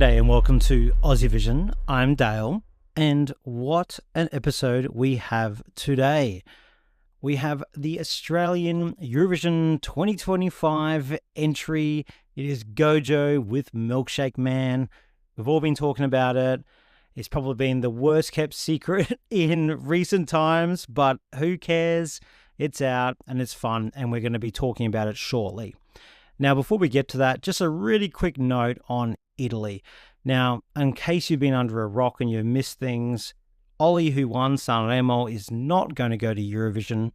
G'day and welcome to Aussievision. I'm Dale, and what an episode we have today. We have the Australian Eurovision 2025 entry. It is Gojo with Milkshake Man. We've all been talking about it. It's probably been the worst kept secret in recent times, but who cares? It's out and it's fun, and we're going to be talking about it shortly. Now, before we get to that, just a really quick note on Italy. Now, in case you've been under a rock and you've missed things, Ollie, who won Sanremo, is not going to go to Eurovision.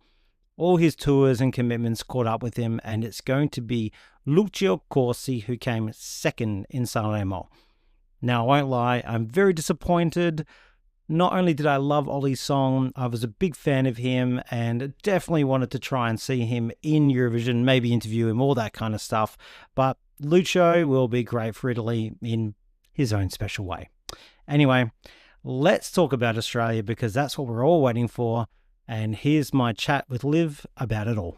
All his tours and commitments caught up with him, and it's going to be Lucio Corsi, who came second in Sanremo. Now, I won't lie, I'm very disappointed. Not only did I love Ollie's song, I was a big fan of him and definitely wanted to try and see him in Eurovision, maybe interview him, all that kind of stuff. But Lucio will be great for Italy in his own special way. Anyway, let's talk about Australia because that's what we're all waiting for. And here's my chat with Liv about it all.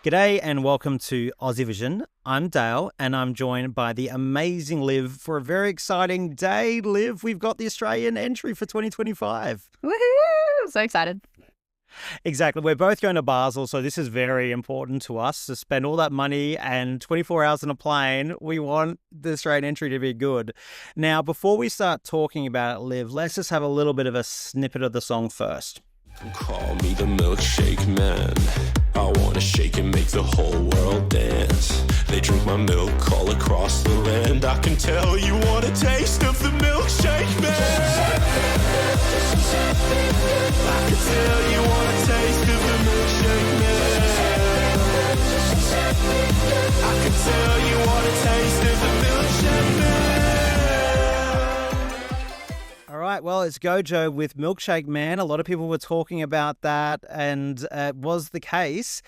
G'day and welcome to Aussievision. I'm Dale and I'm joined by the amazing Liv for a very exciting day. Liv, we've got the Australian entry for 2025. Woohoo! So excited. Exactly. We're both going to Basel, so this is very important to us to spend all that money and 24 hours on a plane. We want the Australian entry to be good. Now, before we start talking about it, Liv, let's just have a little bit of a snippet of the song first. Call me the milkshake man. I wanna shake and make the whole world dance. They drink my milk all across the land. I can tell you want a taste of the milkshake man. I can tell you want a taste of the milkshake man. I can tell you want a taste of the milkshake man. All right, well, it's Gojo with Milkshake Man. A lot of people were talking about that, and it was the case.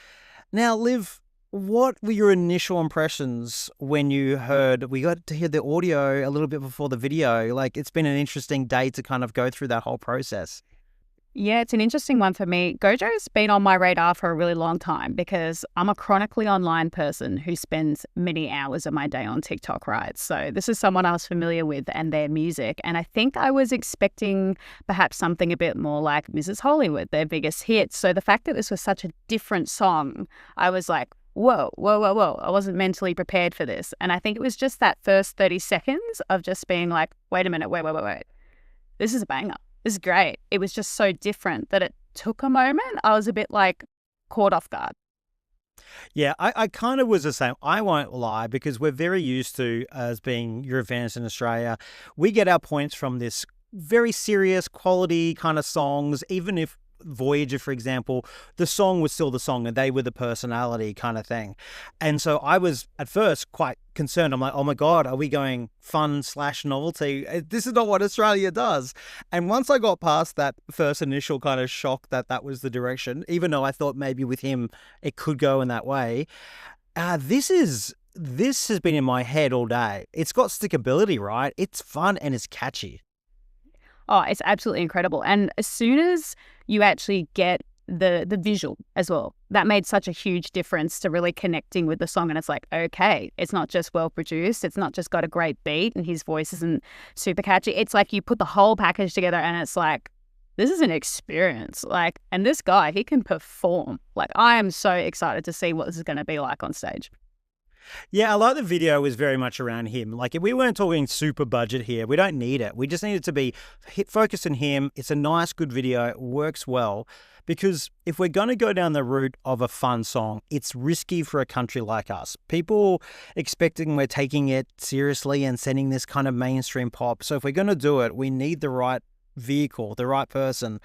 Now, Liv, what were your initial impressions when you heard, we got to hear the audio a little bit before the video? Like, it's been an interesting day to kind of go through that whole process. Yeah, it's an interesting one for me. Gojo's been on my radar for a really long time because I'm a chronically online person who spends many hours of my day on TikTok, right? So this is someone I was familiar with and their music. And I think I was expecting perhaps something a bit more like Mrs. Hollywood, their biggest hit. So the fact that this was such a different song, I was like, whoa. I wasn't mentally prepared for this. And I think it was just that first 30 seconds of just being like, wait a minute, wait. This is a banger. This is great. It was just so different that it took a moment. I was a bit like caught off guard. Yeah, I kind of was the same. I won't lie because we're very used to, as being Eurofans in Australia, we get our points from this very serious quality kind of songs, even if Voyager, for example, the song was still the song and they were the personality kind of thing. And so I was at first quite concerned. I'm like, oh my God, are we going fun/novelty? This is not what Australia does. And once I got past that first initial kind of shock that that was the direction, even though I thought maybe with him it could go in that way, this has been in my head all day. It's got stickability, right? It's fun and it's catchy. Oh, it's absolutely incredible. And as soon as you actually get the visual as well, that made such a huge difference to really connecting with the song. And it's like, okay, it's not just well produced. It's not just got a great beat and his voice isn't super catchy. It's like you put the whole package together and it's like, this is an experience. Like, and this guy, he can perform. Like, I am so excited to see what this is going to be like on stage. Yeah, a lot of the video was very much around him. Like, we weren't talking super budget here. We don't need it. We just need it to be focused on him. It's a nice, good video. It works well. Because if we're going to go down the route of a fun song, it's risky for a country like us. People expecting we're taking it seriously and sending this kind of mainstream pop. So if we're going to do it, we need the right vehicle, the right person.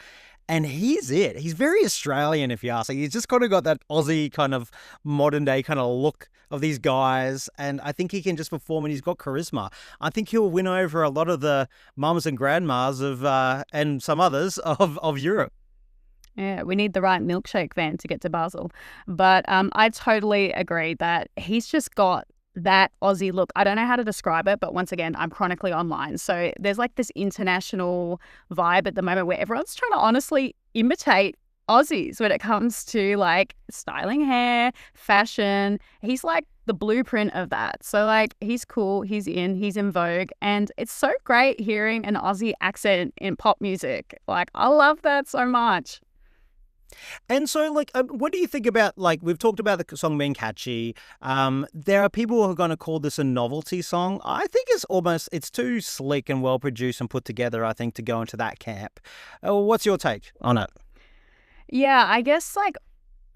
And he's it. He's very Australian, if you ask. He's just kind of got that Aussie kind of modern day kind of look of these guys. And I think he can just perform and he's got charisma. I think he'll win over a lot of the mums and grandmas of and some others of Europe. Yeah, we need the right milkshake van to get to Basel. But I totally agree that he's just got that Aussie look. I don't know how to describe it, but once again, I'm chronically online. So there's like this international vibe at the moment where everyone's trying to honestly imitate Aussies when it comes to like styling hair, fashion. He's like the blueprint of that. So like he's cool, he's in vogue, and it's so great hearing an Aussie accent in pop music. Like I love that so much. And so, like, what do you think about, like, we've talked about the song being catchy. There are people who are going to call this a novelty song. I think it's too slick and well produced and put together, I think, to go into that camp. What's your take on it? Yeah, I guess like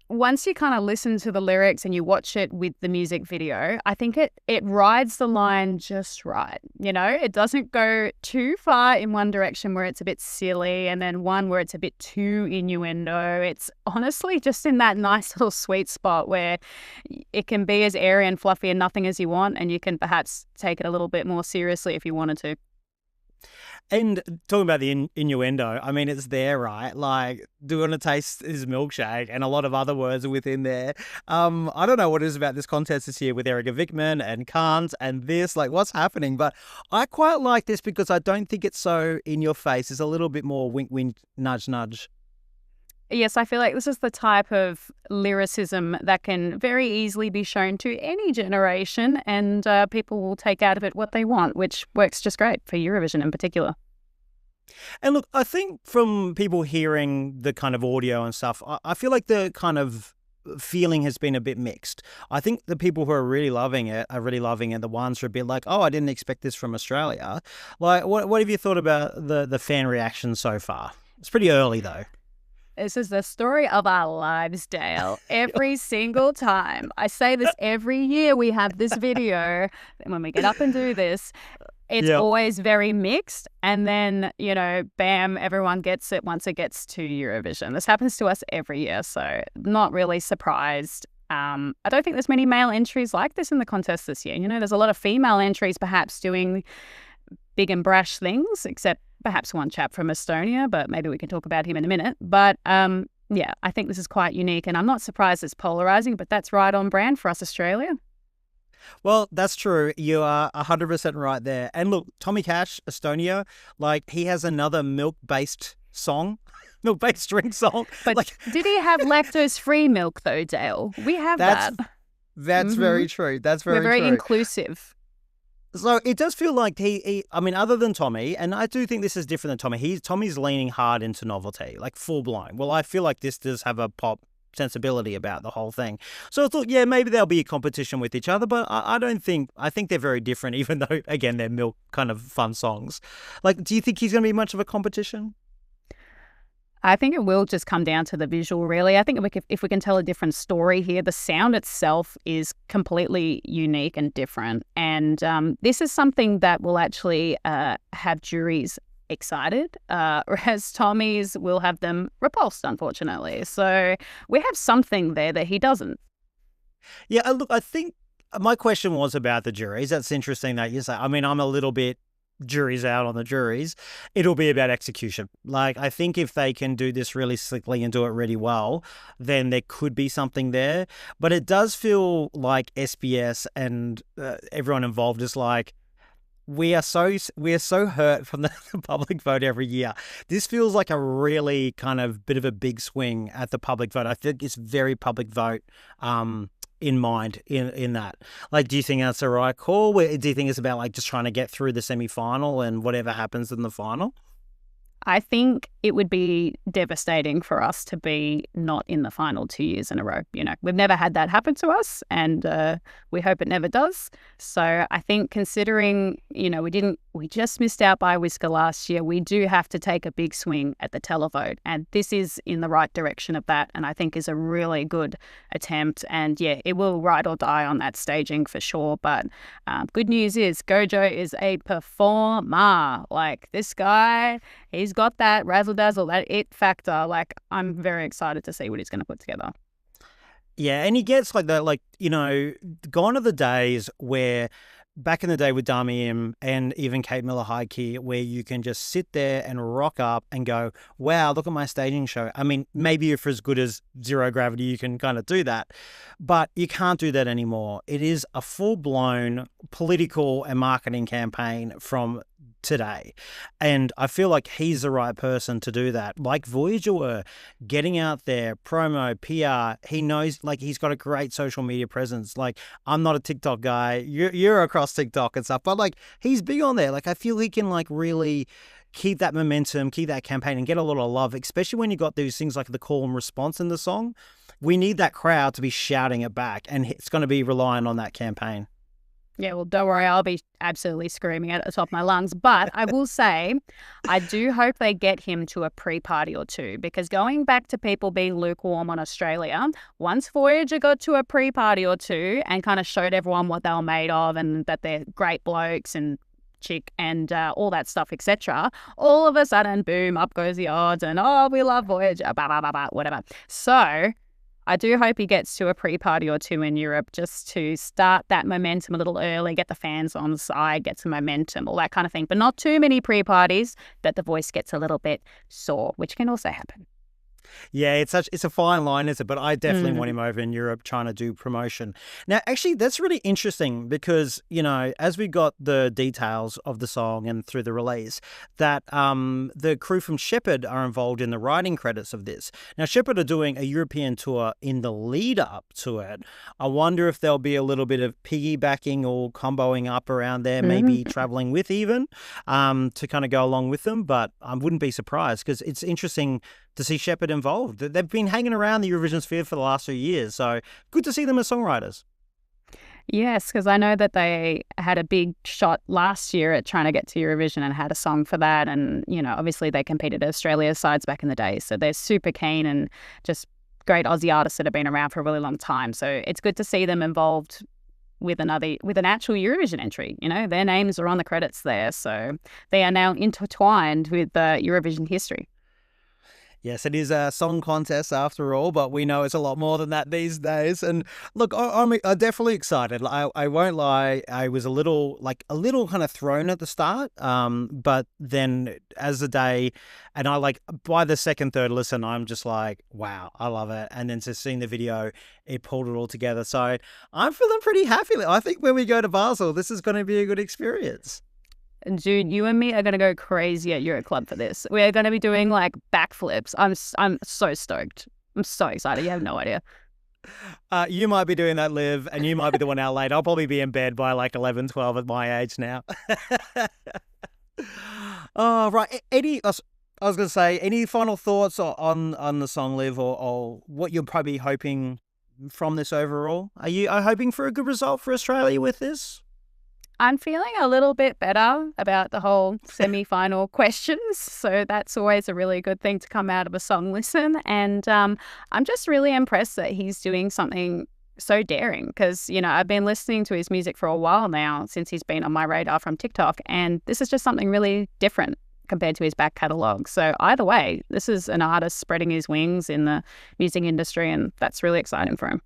once you kind of listen to the lyrics and you watch it with the music video, I think it rides the line just right. You know, it doesn't go too far in one direction where it's a bit silly and then one where it's a bit too innuendo. It's honestly just in that nice little sweet spot where it can be as airy and fluffy and nothing as you want, and you can perhaps take it a little bit more seriously if you wanted to. And talking about the innuendo, I mean, it's there, right? Like, do you want to taste his milkshake? And a lot of other words are within there. I don't know what it is about this contest this year with Erica Vickman and Kant and this, like, what's happening? But I quite like this because I don't think it's so in your face. It's a little bit more wink, wink, nudge, nudge. Yes, I feel like this is the type of lyricism that can very easily be shown to any generation, and people will take out of it what they want, which works just great for Eurovision in particular. And look, I think from people hearing the kind of audio and stuff, I feel like the kind of feeling has been a bit mixed. I think the people who are really loving it are really loving it. The ones who are a bit like, oh, I didn't expect this from Australia. Like, what have you thought about the fan reaction so far? It's pretty early, though. This is the story of our lives, Dale. Every single time. I say this every year we have this video. And when we get up and do this, it's always very mixed. And then, you know, bam, everyone gets it once it gets to Eurovision. This happens to us every year. So not really surprised. I don't think there's many male entries like this in the contest this year. You know, there's a lot of female entries perhaps doing big and brash things, except perhaps one chap from Estonia, but maybe we can talk about him in a minute. But yeah, I think this is quite unique, and I'm not surprised it's polarizing, but that's right on brand for us, Australia. Well, that's true. You are 100% right there. And look, Tommy Cash, Estonia, like he has another milk-based song, milk-based drink song. But like, did he have lactose-free milk though, Dale? We have that. That's very true. That's very true. We're very inclusive. So it does feel like I mean, other than Tommy, and I do think this is different than Tommy, Tommy's leaning hard into novelty, like full blown. Well, I feel like this does have a pop sensibility about the whole thing. So I thought, yeah, maybe there'll be a competition with each other, but I think they're very different, even though, again, they're milk kind of fun songs. Like, do you think he's going to be much of a competition? I think it will just come down to the visual, really. I think if we can tell a different story here, the sound itself is completely unique and different. And this is something that will actually have juries excited, whereas Tommy's will have them repulsed, unfortunately. So we have something there that he doesn't. Yeah, look, I think my question was about the juries. That's interesting that you say. I mean, I'm a little bit juries out on the juries. It'll be about execution. Like, I think if they can do this really slickly and do it really well, then there could be something there. But it does feel like SBS and everyone involved is like, we are so hurt from the public vote every year. This feels like a really kind of bit of a big swing at the public vote. I think it's very public vote in mind in that. Like, do you think that's the right call? Do you think it's about like just trying to get through the semi-final and whatever happens in the final? I think it would be devastating for us to be not in the final 2 years in a row. You know, we've never had that happen to us, and we hope it never does. So I think considering, you know, we just missed out by a whisker last year, we do have to take a big swing at the televote, and this is in the right direction of that, and I think is a really good attempt. And yeah, it will ride or die on that staging for sure. But good news is Gojo is a performer. Like, this guy, he's got that razzle dazzle, that it factor. Like, I'm very excited to see what he's going to put together. Yeah, and he gets like that, like, you know, gone are the days where back in the day with Dami and even Kate Miller-Heidke, where you can just sit there and rock up and go, wow, look at my staging show. I mean, maybe if you're as good as Zero Gravity, you can kind of do that, but you can't do that anymore. It is a full-blown political and marketing campaign from today. And I feel like he's the right person to do that. Like Voyager were, getting out there, promo, PR. He knows, like, he's got a great social media presence. Like, I'm not a TikTok guy. You're across TikTok and stuff, but like, he's big on there. Like, I feel he can like really keep that momentum, keep that campaign, and get a lot of love, especially when you got these things like the call and response in the song. We need that crowd to be shouting it back, and it's going to be relying on that campaign. Yeah, well, don't worry, I'll be absolutely screaming at the top of my lungs. But I will say, I do hope they get him to a pre-party or two, because going back to people being lukewarm on Australia, once Voyager got to a pre-party or two and kind of showed everyone what they were made of and that they're great blokes and chick and all that stuff, etc., all of a sudden, boom, up goes the odds and, oh, we love Voyager, blah, blah, blah, blah, whatever. So I do hope he gets to a pre-party or two in Europe just to start that momentum a little early, get the fans on the side, get some momentum, all that kind of thing. But not too many pre-parties that the voice gets a little bit sore, which can also happen. Yeah, it's a fine line, isn't it? But I definitely want him over in Europe trying to do promotion. Now, actually, that's really interesting because, you know, as we got the details of the song and through the release, that the crew from Shepherd are involved in the writing credits of this. Now, Shepherd are doing a European tour in the lead up to it. I wonder if there'll be a little bit of piggybacking or comboing up around there, maybe traveling with even to kind of go along with them. But I wouldn't be surprised because it's interesting to see Shepherd involved. They've been hanging around the Eurovision sphere for the last few years, so good to see them as songwriters. Yes, because I know that they had a big shot last year at trying to get to Eurovision and had a song for that. And, you know, obviously they competed at Australia's sides back in the day, so they're super keen and just great Aussie artists that have been around for a really long time. So it's good to see them involved with an actual Eurovision entry. You know, their names are on the credits there, so they are now intertwined with Eurovision history. Yes, it is a song contest after all, but we know it's a lot more than that these days. And look, I'm definitely excited. I won't lie, I was a little kind of thrown at the start, but then as the day, and by the second, third listen, I'm just like, wow, I love it. And then just seeing the video, it pulled it all together. So I'm feeling pretty happy. I think when we go to Basel, this is going to be a good experience. Dude, you and me are going to go crazy at Euro Club for this. We're going to be doing like backflips. I'm so stoked. I'm so excited. You have no idea. You might be doing that, Liv, and you might be the one out late. I'll probably be in bed by like 11, 12 at my age now. Oh, right. I was going to say, any final thoughts on the song, Liv, or what you're probably hoping from this overall? Are you hoping for a good result for Australia with this? I'm feeling a little bit better about the whole semi-final questions. So that's always a really good thing to come out of a song listen. And I'm just really impressed that he's doing something so daring because, you know, I've been listening to his music for a while now since he's been on my radar from TikTok. And this is just something really different compared to his back catalogue. So either way, this is an artist spreading his wings in the music industry, and that's really exciting for him.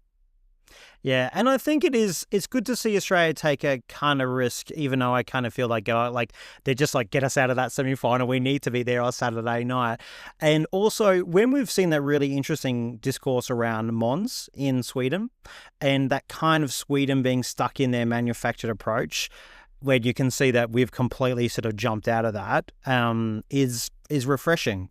Yeah, and I think it's good to see Australia take a kind of risk, even though I kind of feel like they're just like, get us out of that semi-final. We need to be there on Saturday night. And also, when we've seen that really interesting discourse around Måns in Sweden, and that kind of Sweden being stuck in their manufactured approach, where you can see that we've completely sort of jumped out of that, is refreshing.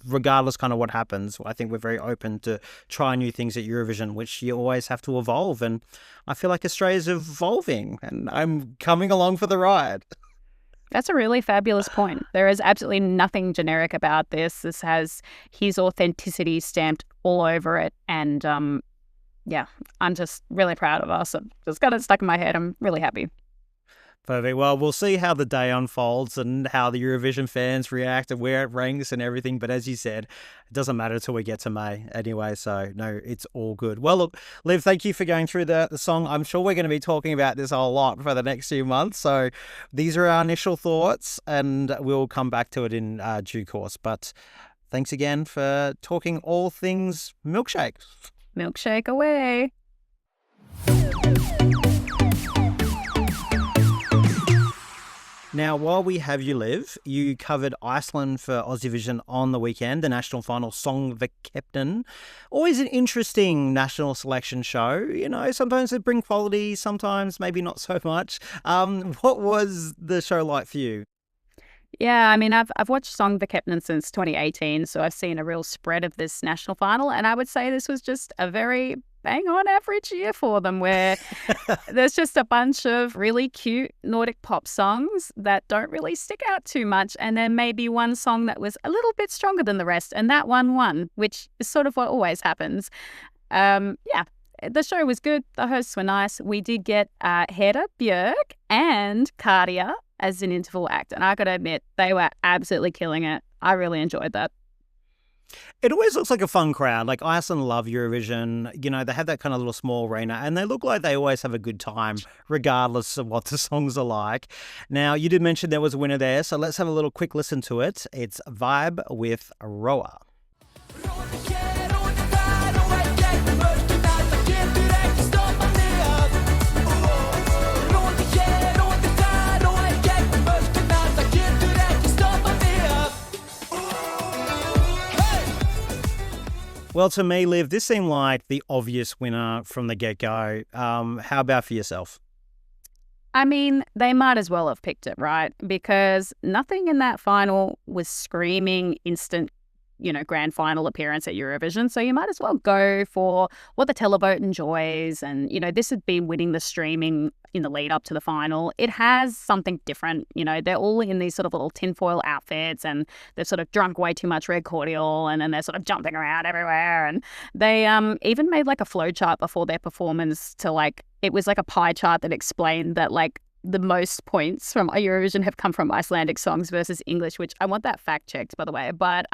Regardless kind of what happens, I think we're very open to try new things at Eurovision, which you always have to evolve. And I feel like Australia's evolving and I'm coming along for the ride. That's a really fabulous point. There is absolutely nothing generic about this. This has his authenticity stamped all over it. And yeah, I'm just really proud of us. I've just got it stuck in my head. I'm really happy. Perfect. Well, we'll see how the day unfolds and how the Eurovision fans react and where it ranks and everything. But as you said, it doesn't matter until we get to May anyway. So, no, it's all good. Well, look, Liv, thank you for going through the song. I'm sure we're going to be talking about this a lot for the next few months. So these are our initial thoughts and we'll come back to it in due course. But thanks again for talking all things milkshake. Milkshake away. Now, while we have you, Liv, you covered Iceland for Aussievision on the weekend, the national final Song the Captain. Always an interesting national selection show. You know, sometimes they bring quality, sometimes maybe not so much. What was the show like for you? Yeah, I mean, I've watched Song the Captain since 2018, so I've seen a real spread of this national final, and I would say this was just a very bang on average year for them, where there's just a bunch of really cute Nordic pop songs that don't really stick out too much, and then maybe one song that was a little bit stronger than the rest, and that one won, which is sort of what always happens. Yeah. The show was good. The hosts were nice. We did get Hedda, Björk, and Kadia as an interval act. And I got to admit, they were absolutely killing it. I really enjoyed that. It always looks like a fun crowd. Like, Iceland love Eurovision. You know, they have that kind of little small arena, and they look like they always have a good time, regardless of what the songs are like. Now, you did mention there was a winner there, so let's have a little quick listen to it. It's Vibe with Roa. Well, to me, Liv, this seemed like the obvious winner from the get-go. How about for yourself? I mean, they might as well have picked it, right? Because nothing in that final was screaming instant, grand final appearance at Eurovision. So you might as well go for what the televote enjoys. And, this had been winning the streaming in the lead up to the final. It has something different. They're all in these sort of little tinfoil outfits, and they've sort of drunk way too much red cordial, and then they're sort of jumping around everywhere. And they even made like a flow chart before their performance it was like a pie chart that explained that the most points from Eurovision have come from Icelandic songs versus English, which I want that fact checked, by the way. But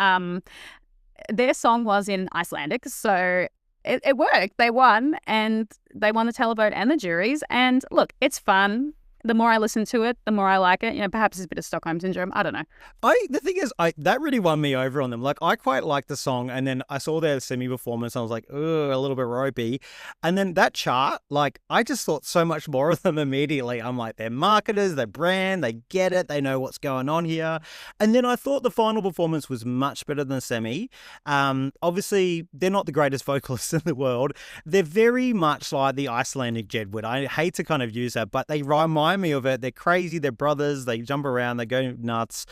their song was in Icelandic, so it worked. They won, and they won the televote and the juries. And look, it's fun. The more I listen to it, the more I like it. Perhaps it's a bit of Stockholm syndrome. I don't know. The thing is, that really won me over on them. Like, I quite liked the song, and then I saw their semi-performance, and I was like, ugh, a little bit ropey. And then that chart, I just thought so much more of them immediately. I'm like, they're marketers, they're brand, they get it, they know what's going on here. And then I thought the final performance was much better than the semi. Obviously, they're not the greatest vocalists in the world. They're very much like the Icelandic Jedward. I hate to kind of use that, but they remind me of it. They're crazy, they're brothers, they jump around, they go nuts.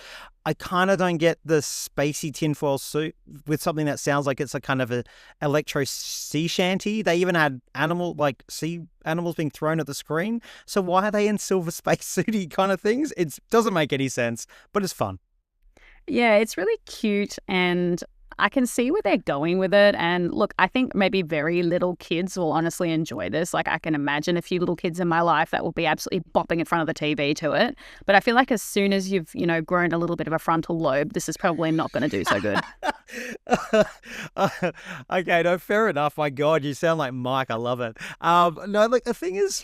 I kind of don't get the spacey tinfoil suit with something that sounds like it's a kind of a electro sea shanty. They even had sea animals being thrown at the screen. So why are they in silver space suity kind of things? It doesn't make any sense, but it's fun. Yeah, it's really cute, and I can see where they're going with it. And look, I think maybe very little kids will honestly enjoy this. I can imagine a few little kids in my life that will be absolutely bopping in front of the TV to it. But I feel like as soon as you've, grown a little bit of a frontal lobe, this is probably not going to do so good. Okay, no, fair enough. My God, you sound like Mike. I love it. The thing is,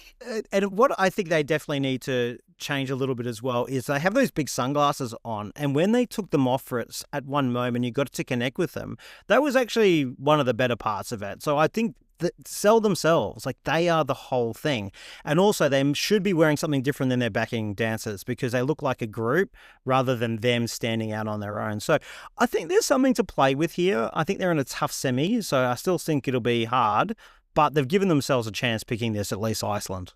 and what I think they definitely need to change a little bit as well is they have those big sunglasses on, and when they took them off for it at one moment, you got to connect with them. That was actually one of the better parts of it. So I think that sell themselves, they are the whole thing. And also they should be wearing something different than their backing dancers, because they look like a group rather than them standing out on their own. So I think there's something to play with here. I think they're in a tough semi, so I still think it'll be hard, but they've given themselves a chance picking this, at least Iceland.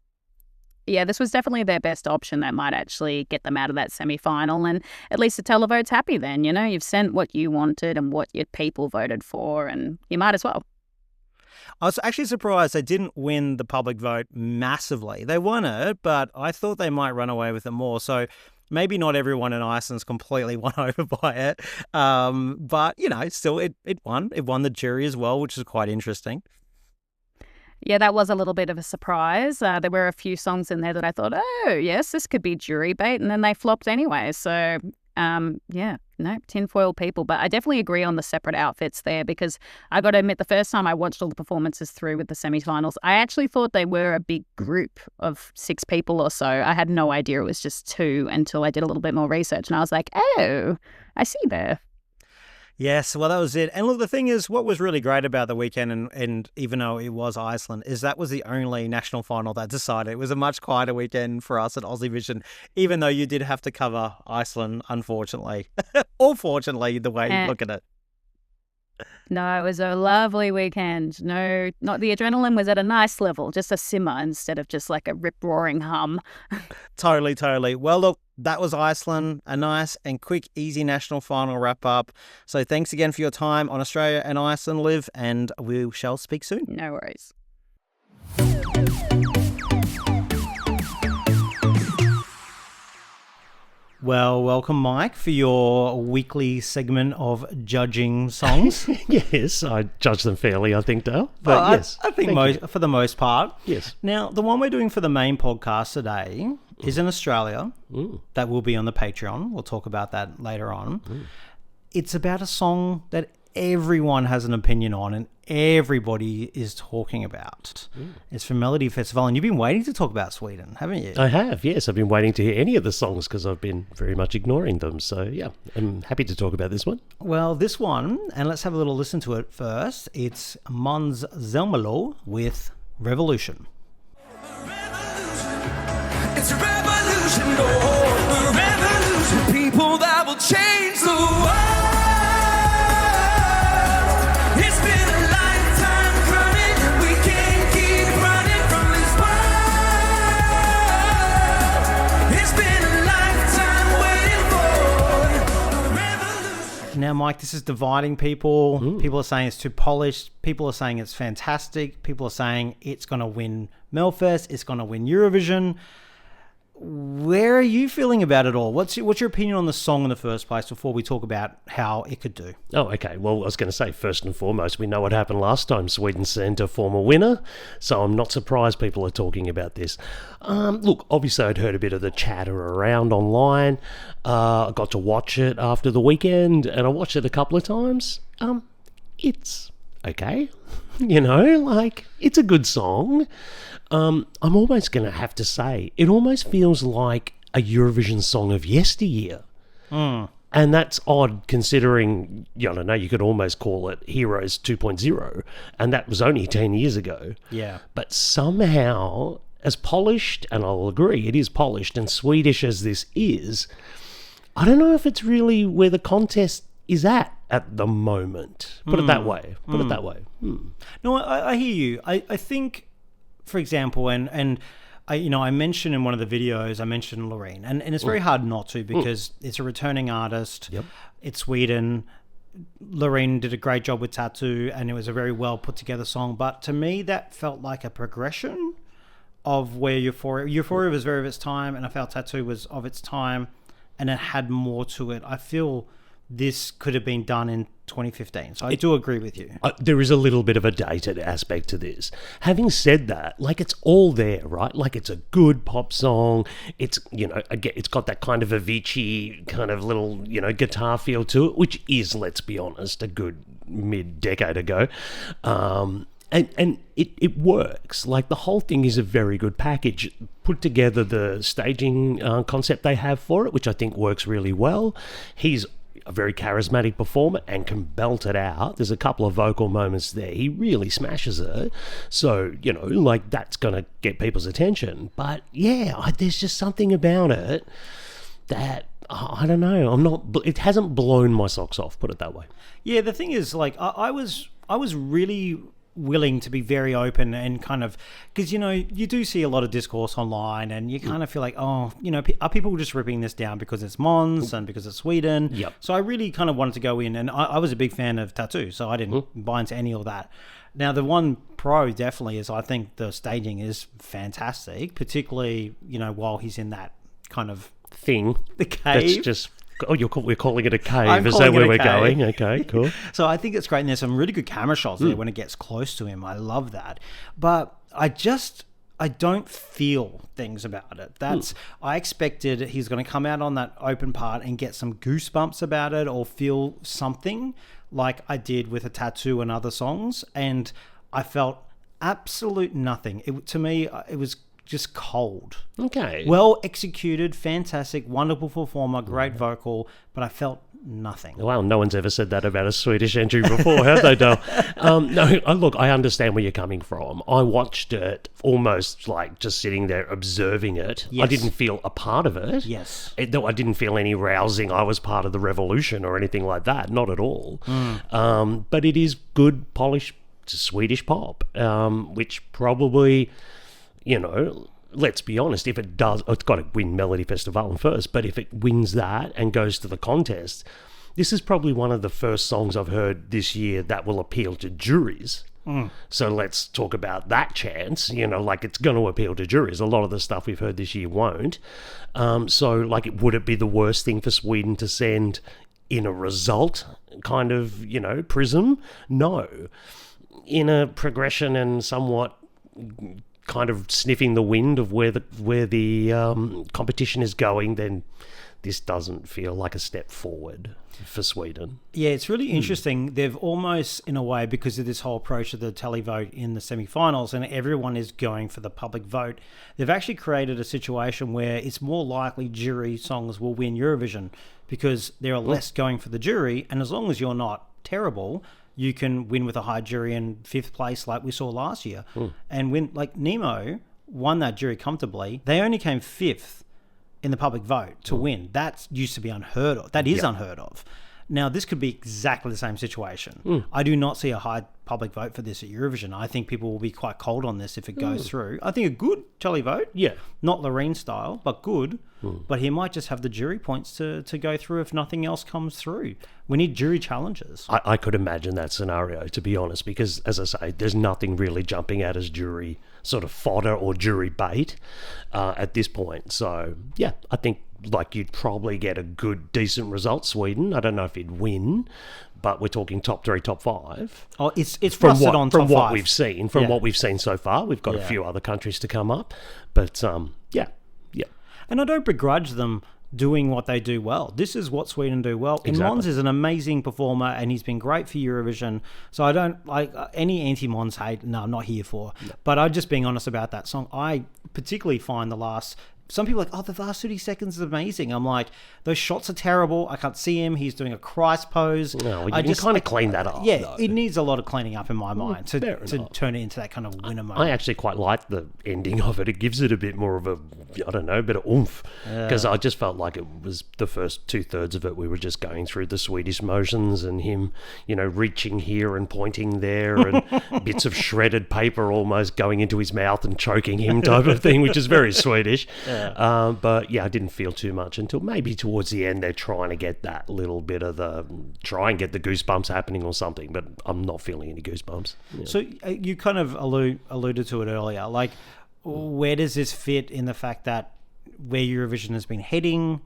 Yeah, this was definitely their best option that might actually get them out of that semi-final, and at least the televote's happy then. You've sent what you wanted and what your people voted for, and you might as well. I was actually surprised they didn't win the public vote massively. They won it, but I thought they might run away with it more. So maybe not everyone in Iceland's completely won over by it. But, still it won. It won the jury as well, which is quite interesting. Yeah, that was a little bit of a surprise. There were a few songs in there that I thought, oh, yes, this could be jury bait, and then they flopped anyway. So, tinfoil people. But I definitely agree on the separate outfits there, because I got to admit, the first time I watched all the performances through with the semi-finals, I actually thought they were a big group of 6 people or so. I had no idea it was just 2 until I did a little bit more research, and I was like, oh, I see there. Yes, well, that was it. And look, the thing is, what was really great about the weekend, and even though it was Iceland, is that was the only national final that decided. It was a much quieter weekend for us at Aussie Vision, even though you did have to cover Iceland, unfortunately. Or fortunately, the way you look at it. No, it was a lovely weekend. No, not the adrenaline was at a nice level, just a simmer instead of just like a rip-roaring hum. Totally. Well, look, that was Iceland, a nice and quick, easy national final wrap-up. So thanks again for your time on Australia and Iceland, Liv, and we shall speak soon. No worries. Well, welcome, Mike, for your weekly segment of judging songs. Yes, I judge them fairly, I think, Dale. But yes, I think for the most part. Yes. Now, the one we're doing for the main podcast today is in Australia. That will be on the Patreon. We'll talk about that later on. It's about a song that everyone has an opinion on and everybody is talking about. It's from Melody Festival, and you've been waiting to talk about Sweden, haven't you? I have, yes. I've been waiting to hear any of the songs because I've been very much ignoring them. So, yeah, I'm happy to talk about this one. Well, this one, and let's have a little listen to it first. It's Måns Zelmerlöw with Revolution. It's a revolution, oh, a revolution. People that will change the world. It's been a lifetime coming. We can't keep running from this world. It's been a lifetime waiting for a revolution. Now, Mike, this is dividing people. People are saying it's too polished. People are saying it's fantastic. People are saying it's going to win Melfest. It's going to win Eurovision. Where are you feeling about it all? What's your opinion on the song in the first place before we talk about how it could do? Oh, okay. Well, I was going to say, first and foremost, we know what happened last time. Sweden sent a former winner, so I'm not surprised people are talking about this. Look, obviously I'd heard a bit of the chatter around online. I got to watch it after the weekend, and I watched it a couple of times. It's okay. It's a good song. I'm almost going to have to say, it almost feels like a Eurovision song of yesteryear. And that's odd considering, I don't know, you could almost call it Heroes 2.0, and that was only 10 years ago. Yeah. But somehow, as polished, and I'll agree, it is polished and Swedish as this is, I don't know if it's really where the contest is at the moment. Put it that way. No, I hear you. I think, for example, and I mentioned in one of the videos, I mentioned Loreen, and it's very hard not to because it's a returning artist. Yep. It's Sweden. Loreen did a great job with Tattoo, and it was a very well put together song. But to me, that felt like a progression of where Euphoria was very of its time, and I felt Tattoo was of its time, and it had more to it. I feel this could have been done in 2015. So I do agree with you. There is a little bit of a dated aspect to this. Having said that, it's all there, right? It's a good pop song. It's, again, it's got that kind of Avicii kind of little, guitar feel to it, which is, let's be honest, a good mid-decade ago. And it works. The whole thing is a very good package. Put together the staging concept they have for it, which I think works really well. He's a very charismatic performer and can belt it out. There's a couple of vocal moments there. He really smashes it. So, that's going to get people's attention. But yeah, there's just something about it that, I don't know, it hasn't blown my socks off, put it that way. Yeah, the thing is, I was really willing to be very open and kind of, because you do see a lot of discourse online and you kind of feel like, are people just ripping this down because it's Måns and because it's Sweden? Yep. So I really kind of wanted to go in, and I was a big fan of Tattoo, so I didn't buy into any of that. Now, the one pro definitely is I think the staging is fantastic, particularly while he's in that kind of thing, the cave. That's just we're calling it a cave. Is that where we're going? Okay, cool. So I think it's great, and there's some really good camera shots there when it gets close to him. I love that. But I don't feel things about it. I expected he's going to come out on that open part and get some goosebumps about it or feel something like I did with a Tattoo and other songs, and I felt absolute nothing. To me, it was just cold. Okay. Well executed, fantastic, wonderful performer, great vocal, but I felt nothing. Well, no one's ever said that about a Swedish entry before, have they, Dale? No, look, I understand where you're coming from. I watched it almost like just sitting there observing it. Yes. I didn't feel a part of it. Yes. Though I didn't feel any rousing. I was part of the revolution or anything like that. Not at all. But it is good, polished Swedish pop, which probably, let's be honest, if it does, it's got to win Melody Festival first, but if it wins that and goes to the contest, this is probably one of the first songs I've heard this year that will appeal to juries. So let's talk about that chance, like it's going to appeal to juries. A lot of the stuff we've heard this year won't. So would it be the worst thing for Sweden to send in a result kind of, prism? No. In a progression and somewhat kind of sniffing the wind of where the competition is going, then this doesn't feel like a step forward for Sweden. Yeah, it's really interesting. They've almost, in a way, because of this whole approach of the televote in the semi-finals and everyone is going for the public vote, they've actually created a situation where it's more likely jury songs will win Eurovision because there are less going for the jury, and as long as you're not terrible, you can win with a high jury in 5th place like we saw last year. And when, like, Nemo won that jury comfortably, they only came 5th in the public vote to win. That used to be unheard of. That is unheard of. Now, this could be exactly the same situation. I do not see a high public vote for this at Eurovision. I think people will be quite cold on this if it goes through. I think a good televote, not Loreen style, but good. But he might just have the jury points to go through if nothing else comes through. We need jury challenges. I could imagine that scenario, to be honest, because, as I say, there's nothing really jumping out as jury sort of fodder or jury bait at this point. So, yeah, I think you'd probably get a good, decent result, Sweden. I don't know if he'd win, but we're talking top 3, top 5. Oh, it's rusted on top 5. From what we've seen, what we've seen so far. We've got a few other countries to come up, but yeah. And I don't begrudge them doing what they do well. This is what Sweden do well. And Måns is an amazing performer, and he's been great for Eurovision. So I don't like any anti-Måns hate. No, I'm not here for. No. But I'm just being honest about that song. I particularly find some people are like, the last 30 seconds is amazing. I'm like, those shots are terrible. I can't see him. He's doing a Christ pose. No, you can kind of clean that up. Yeah, though. It needs a lot of cleaning up in my mind to turn it into that kind of winner moment. I actually quite like the ending of it. It gives it a bit more of a, bit of oomph. Because I just felt like it was the first 2/3 of it. We were just going through the Swedish motions and him, reaching here and pointing there and bits of shredded paper almost going into his mouth and choking him type of thing, which is very Swedish. But yeah, I didn't feel too much until maybe towards the end they're trying to get that little bit of try and get the goosebumps happening or something, but I'm not feeling any goosebumps. Yeah. So you kind of alluded to it earlier. Like, where does this fit in the fact that where Eurovision has been heading?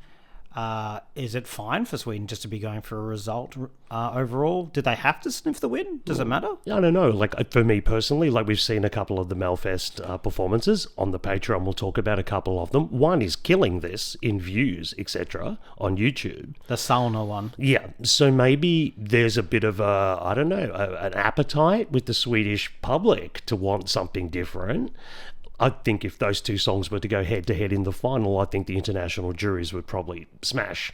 Is it fine for Sweden just to be going for a result overall? Do they have to sniff the win? Does it matter? I don't know. Like, for me personally, we've seen a couple of the Melfest performances on the Patreon. We'll talk about a couple of them. One is killing this in views, etc. on YouTube. The sauna one. Yeah. So maybe there's a bit of an appetite with the Swedish public to want something different. I think if those two songs were to go head-to-head in the final, I think the international juries would probably smash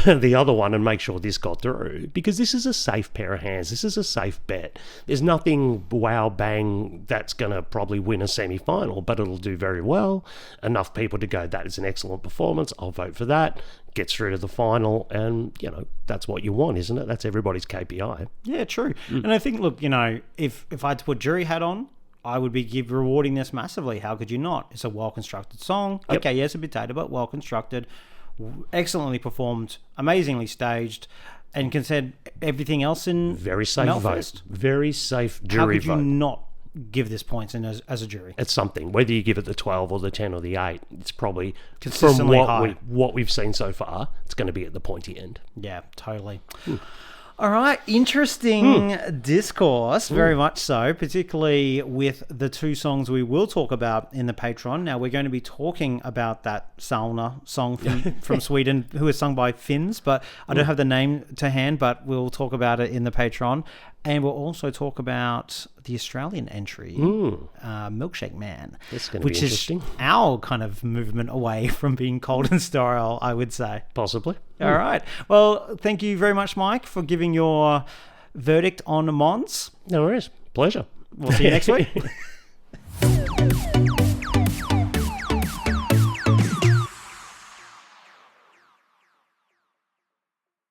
the other one and make sure this got through. Because this is a safe pair of hands. This is a safe bet. There's nothing wow bang that's going to probably win a semi-final, but it'll do very well. Enough people to go, that is an excellent performance. I'll vote for that. Gets through to the final, and that's what you want, isn't it? That's everybody's KPI. Yeah, true. And I think, look, if I had to put jury hat on, I would be rewarding this massively. How could you not? It's a well-constructed song. Yep. Okay, yes, a bit dated, but well-constructed, excellently performed, amazingly staged, and considered everything else in very safe Melfest. Vote. Very safe jury vote. How could you not give this points in as a jury? It's something. Whether you give it the 12 or the 10 or the 8, it's probably, consistently from high. What we've seen so far, it's going to be at the pointy end. Yeah, totally. All right, interesting discourse, very much so, particularly with the two songs we will talk about in the Patreon. Now, we're going to be talking about that sauna song from Sweden, who is sung by Finns, but I don't have the name to hand, but we'll talk about it in the Patreon. And we'll also talk about the Australian entry, Milkshake Man, That's going to be which interesting. is our kind of movement away from being cold and sterile, I would say. Possibly. All right. Well, thank you very much, Mike, for giving your verdict on Måns. No worries. Pleasure. We'll see you next week.